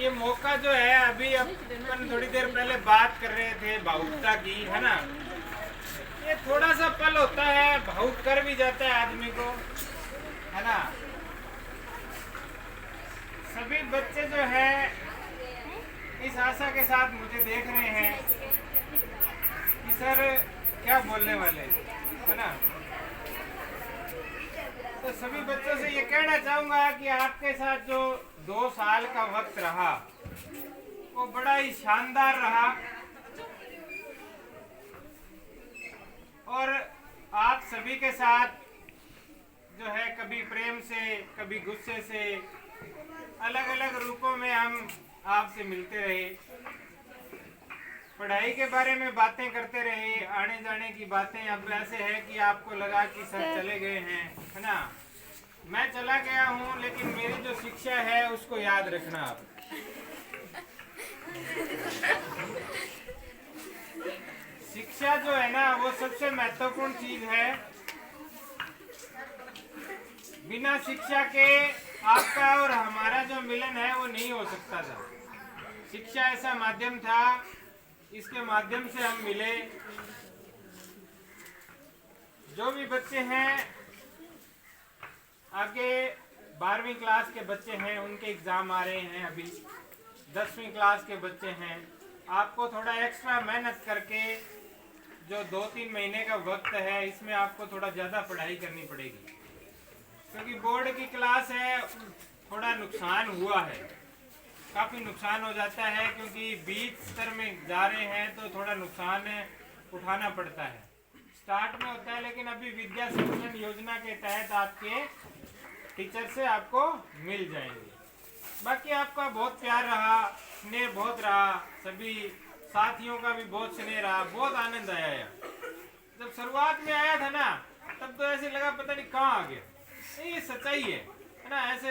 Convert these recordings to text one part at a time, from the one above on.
ये मौका जो है, अभी अपन थोड़ी देर पहले बात कर रहे थे भावुकता की, है ना। ये थोड़ा सा पल होता है, भावुक कर भी जाता है आदमी को, है ना। सभी बच्चे जो है इस आशा के साथ मुझे देख रहे हैं कि सर क्या बोलने वाले हैं, है ना। तो सभी बच्चों से ये कहना चाहूंगा कि आपके साथ जो 2 साल का वक्त रहा वो बड़ा ही शानदार रहा, और आप सभी के साथ जो है कभी प्रेम से, कभी गुस्से से, अलग अलग रूपों में हम आपसे मिलते रहे, पढ़ाई के बारे में बातें करते रहे, आने जाने की बातें। अब ऐसे है कि आपको लगा कि सर चले गए हैं, है ना। मैं चला गया हूँ, लेकिन मेरी जो शिक्षा है उसको याद रखना आप। शिक्षा जो है ना वो सबसे महत्वपूर्ण चीज है। बिना शिक्षा के आपका और हमारा जो मिलन है वो नहीं हो सकता था। शिक्षा ऐसा माध्यम था, इसके माध्यम से हम मिले। जो भी बच्चे हैं आगे 12वीं क्लास के बच्चे हैं, उनके एग्ज़ाम आ रहे हैं, अभी 10वीं क्लास के बच्चे हैं, आपको थोड़ा एक्स्ट्रा मेहनत करके जो 2-3 महीने का वक्त है इसमें आपको थोड़ा ज़्यादा पढ़ाई करनी पड़ेगी, क्योंकि बोर्ड की क्लास है। थोड़ा नुकसान हुआ है, काफ़ी नुकसान हो जाता है, क्योंकि बीच स्तर में जा रहे हैं तो थोड़ा नुकसान उठाना पड़ता है। स्टार्ट में होता है, लेकिन अभी विद्या शिक्षण योजना के तहत आपके टीचर से आपको मिल जाएंगे। बाकी आपका बहुत प्यार रहा, स्नेह बहुत रहा, सभी साथियों का भी बहुत स्नेह रहा, बहुत आनंद आया यार। जब शुरुआत में आया था ना तब तो ऐसे लगा पता नहीं कहाँ आ गया। ये सच्चाई है ना, ऐसे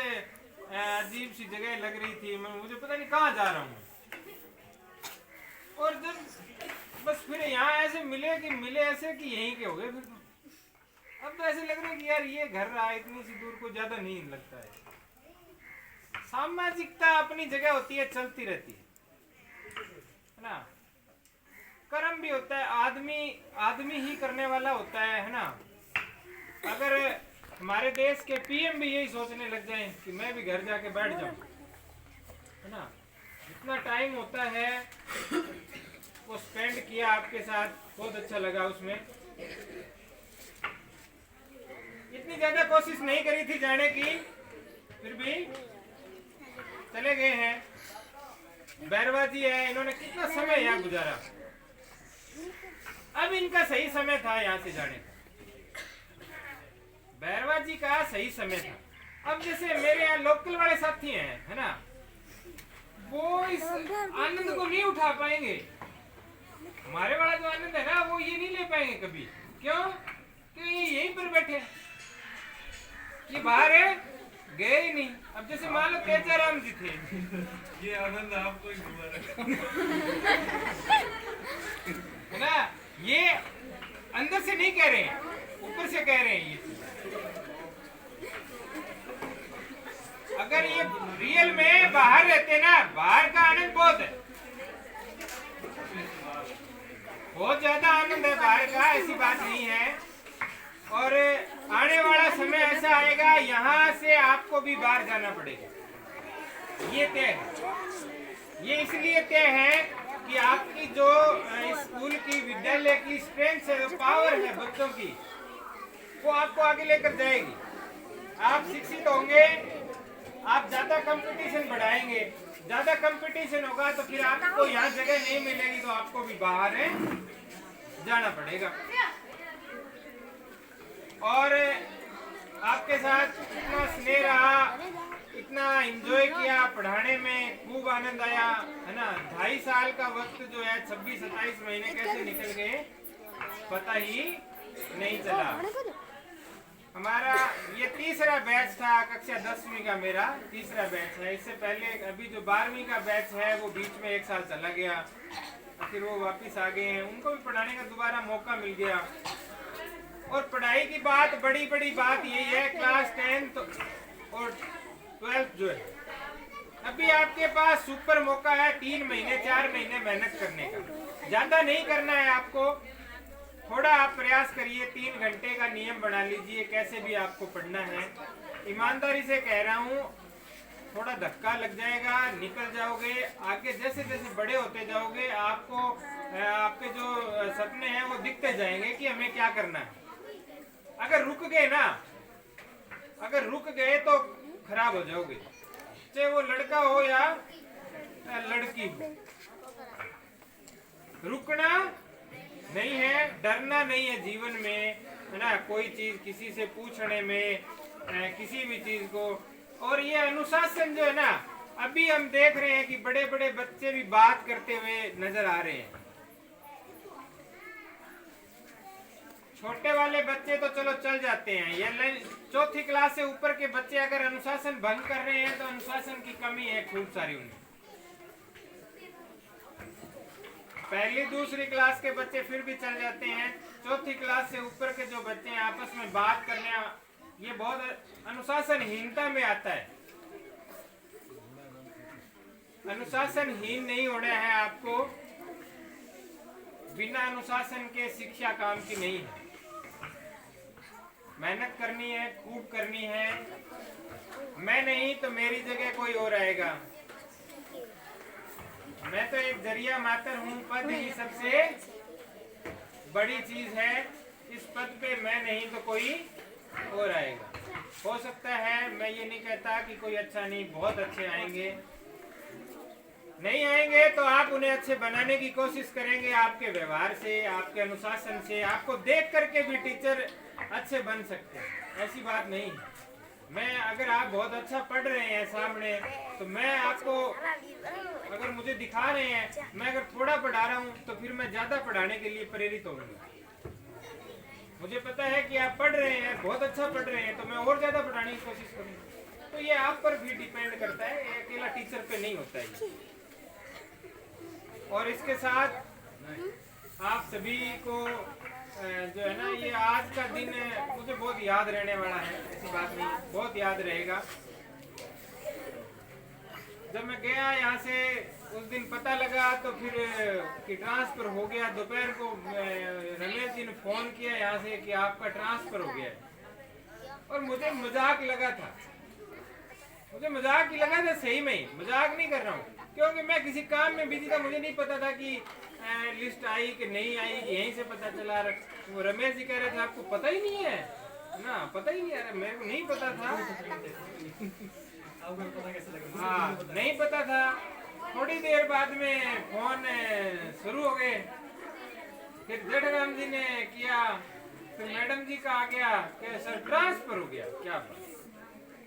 अजीब सी जगह लग रही थी, मुझे पता नहीं कहाँ जा रहा हूँ। और जब बस फिर यहाँ ऐसे मिले कि मिले ऐसे कि यहीं के हो गए। फिर अब तो ऐसे लग रहा है कि यार ये घर रहा, इतनी सी दूर को ज्यादा नहीं लगता है। सामाजिकता अपनी जगह होती है, चलती रहती है ना। कर्म भी होता है, आदमी ही करने वाला होता है ना। अगर हमारे देश के पीएम भी यही सोचने लग जाएं कि मैं भी घर जाके बैठ जाऊं, है ना। जितना टाइम होता है वो स्पेंड किया आपके साथ, बहुत अच्छा लगा उसमें। इतनी ज्यादा कोशिश नहीं करी थी जाने की, फिर भी चले गए हैं। बैरवा जी है, इन्होंने कितना समय यहाँ गुजारा। अब इनका सही समय था यहाँ से जाने का, बैरवा जी का सही समय था। अब जैसे मेरे यहाँ लोकल वाले साथी हैं, है ना, वो इस आनंद को नहीं उठा पाएंगे। हमारे वाला जो आनंद है ना वो ये नहीं ले पाएंगे कभी। क्यों? क्योंकि ये यहीं पर बैठे, ये बाहर है, गए ही नहीं। अब जैसे मान लो तेजाराम जी थे, ये आनंद आपको ही हुआ है ना। ये अंदर से नहीं कह रहे हैं, ऊपर से कह रहे हैं ये। अगर ये रियल में बाहर रहते ना, बाहर का आनंद बहुत है, बहुत ज्यादा आनंद है बाहर का, ऐसी बात नहीं है। और आने वाला समय ऐसा आएगा यहाँ से आपको भी बाहर जाना पड़ेगा, ये तय है। ये इसलिए तय है कि आपकी जो स्कूल की, विद्यालय की स्ट्रेंथ है, जो पावर है बच्चों की, वो आपको आगे लेकर जाएगी। आप शिक्षित होंगे, आप ज्यादा कंपटीशन बढ़ाएंगे, ज्यादा कंपटीशन होगा तो फिर आपको यहाँ जगह नहीं मिलेगी, तो आपको भी बाहर जाना पड़ेगा। और आपके साथ इतना स्नेह रहा, इतना एंजॉय किया, पढ़ाने में खूब आनंद आया, है ना। 2.5 साल का वक्त जो है 26-27 महीने कैसे निकल गए पता ही नहीं चला। हमारा ये तीसरा बैच था, कक्षा 10वीं का मेरा तीसरा बैच है। इससे पहले अभी जो 12वीं का बैच है वो बीच में 1 साल चला गया, फिर वो वापस आ गए हैं, उनको भी पढ़ाने का दोबारा मौका मिल गया। और पढ़ाई की बात, बड़ी बड़ी बात यही है, क्लास 10 और 12 जो है, अब अभी आपके पास सुपर मौका है 3 महीने 4 महीने मेहनत करने का। ज्यादा नहीं करना है आपको, थोड़ा आप प्रयास करिए। 3 घंटे का नियम बना लीजिए, कैसे भी आपको पढ़ना है। ईमानदारी से कह रहा हूँ, थोड़ा धक्का लग जाएगा, निकल जाओगे आगे। जैसे जैसे बड़े होते जाओगे आपको आपके जो सपने हैं वो दिखते जाएंगे कि हमें क्या करना है। अगर रुक गए ना, अगर रुक गए तो खराब हो जाओगे, चाहे वो लड़का हो या लड़की हो। रुकना नहीं है, डरना नहीं है जीवन में, है ना। कोई चीज किसी से पूछने में, किसी भी चीज को। और ये अनुशासन जो है ना, अभी हम देख रहे हैं कि बड़े बड़े बच्चे भी बात करते हुए नजर आ रहे हैं। छोटे वाले बच्चे तो चलो चल जाते हैं, ये 4थी क्लास से ऊपर के बच्चे अगर अनुशासन भंग कर रहे हैं तो अनुशासन की कमी है खूब सारी उनमें। पहली दूसरी क्लास के बच्चे फिर भी चल जाते हैं, 4थी क्लास से ऊपर के जो बच्चे हैं आपस में बात करने, ये बहुत अनुशासनहीनता में आता है। अनुशासनहीन नहीं होना है आपको। बिना अनुशासन के शिक्षा काम की नहीं है। मेहनत करनी है, खूब करनी है। मैं नहीं तो मेरी जगह कोई और आएगा। मैं तो एक जरिया मात्र हूँ, पद ही सबसे बड़ी चीज है। इस पद पे मैं नहीं तो कोई और आएगा। हो सकता है, मैं ये नहीं कहता कि कोई अच्छा नहीं, बहुत अच्छे आएंगे। नहीं आएंगे तो आप उन्हें अच्छे बनाने की कोशिश करेंगे, आपके व्यवहार से, आपके अनुशासन से। आपको देख करके भी टीचर अच्छे बन सकते हैं, ऐसी बात नहीं है। मैं अगर आप बहुत अच्छा पढ़ रहे हैं सामने, तो मैं आपको, अगर मुझे दिखा रहे हैं, मैं अगर थोड़ा पढ़ा रहा हूँ तो फिर मैं ज्यादा पढ़ाने के लिए प्रेरित होऊंगा। मुझे पता है कि आप पढ़ रहे हैं, बहुत अच्छा पढ़ रहे हैं, तो मैं और ज्यादा पढ़ाने की कोशिश करूंगा। तो ये आप पर भी डिपेंड करता है, ये अकेला टीचर पे नहीं होता है। और इसके साथ आप सभी को जो है ना, ये आज का दिन मुझे बहुत याद रहने वाला है, ऐसी बात नहीं, बहुत याद रहेगा। जब मैं गया यहाँ से, उस दिन पता लगा तो फिर कि ट्रांसफर हो गया। दोपहर को रमेश जी ने फोन किया यहाँ से कि आपका ट्रांसफर हो गया है। और मुझे मजाक लगा था, मुझे मजाक ही लगा था, सही में ही मजाक नहीं कर रहा हूँ। क्योंकि मैं किसी काम में बिजी था, मुझे नहीं पता था कि लिस्ट आई कि नहीं आई, कि यहीं से पता चला। वो रमेश जी कह रहे थे आपको पता ही नहीं है ना, पता ही नहीं है। मेरे को नहीं पता था। आपको पता कैसे लगा? हाँ, नहीं पता था। थोड़ी देर बाद में फोन शुरू हो गए। फिर जेठाराम जी ने किया, फिर मैडम जी का आ गया कि सर ट्रांसफर हो गया। क्या बात,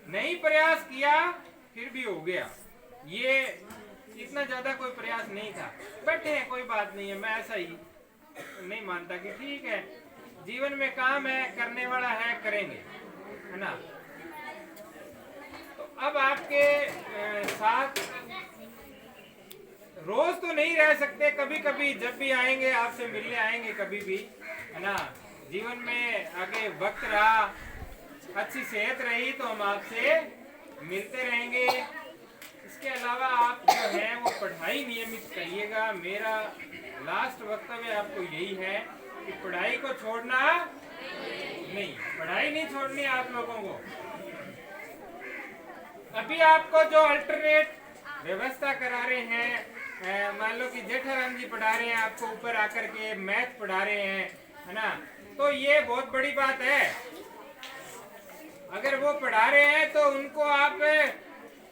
नहीं प्रयास किया फिर भी हो गया। ये इतना ज्यादा कोई प्रयास नहीं था। बैठे हैं, कोई बात नहीं है। मैं ऐसा ही नहीं मानता कि ठीक है, जीवन में काम है, करने वाला है, करेंगे, है ना। तो अब आपके साथ रोज तो नहीं रह सकते, कभी कभी जब भी आएंगे आपसे मिलने आएंगे, कभी भी, है ना। जीवन में आगे वक्त रहा, अच्छी सेहत रही तो हम आपसे मिलते रहेंगे। इसके अलावा आप जो है वो पढ़ाई नियमित करिएगा। मेरा लास्ट वक्तव्य आपको यही है कि पढ़ाई को छोड़ना नहीं, पढ़ाई नहीं छोड़नी आप लोगों को। अभी आपको जो अल्टरनेट व्यवस्था करा रहे हैं, मान लो कि जेठाराम जी पढ़ा रहे हैं आपको, ऊपर आकर के मैथ पढ़ा रहे हैं, है ना, तो ये बहुत बड़ी बात है। अगर वो पढ़ा रहे हैं तो उनको आप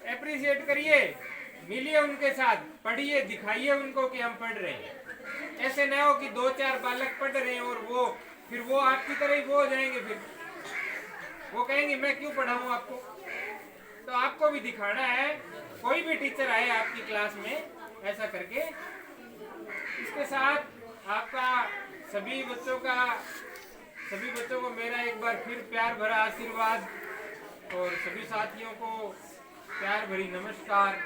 एप्रिशिएट करिए, मिलिए उनके साथ, पढ़िए, दिखाइए उनको कि हम पढ़ रहे हैं। ऐसे ना हो कि 2-4 बालक पढ़ रहे हैं और वो फिर वो आपकी तरह ही वो हो जाएंगे, फिर वो कहेंगे मैं क्यों पढ़ाऊं आपको। तो आपको भी दिखाना है, कोई भी टीचर आए आपकी क्लास में ऐसा करके। इसके साथ आपका सभी बच्चों को मेरा एक बार फिर प्यार भरा आशीर्वाद और सभी साथियों को प्यार भरी नमस्कार।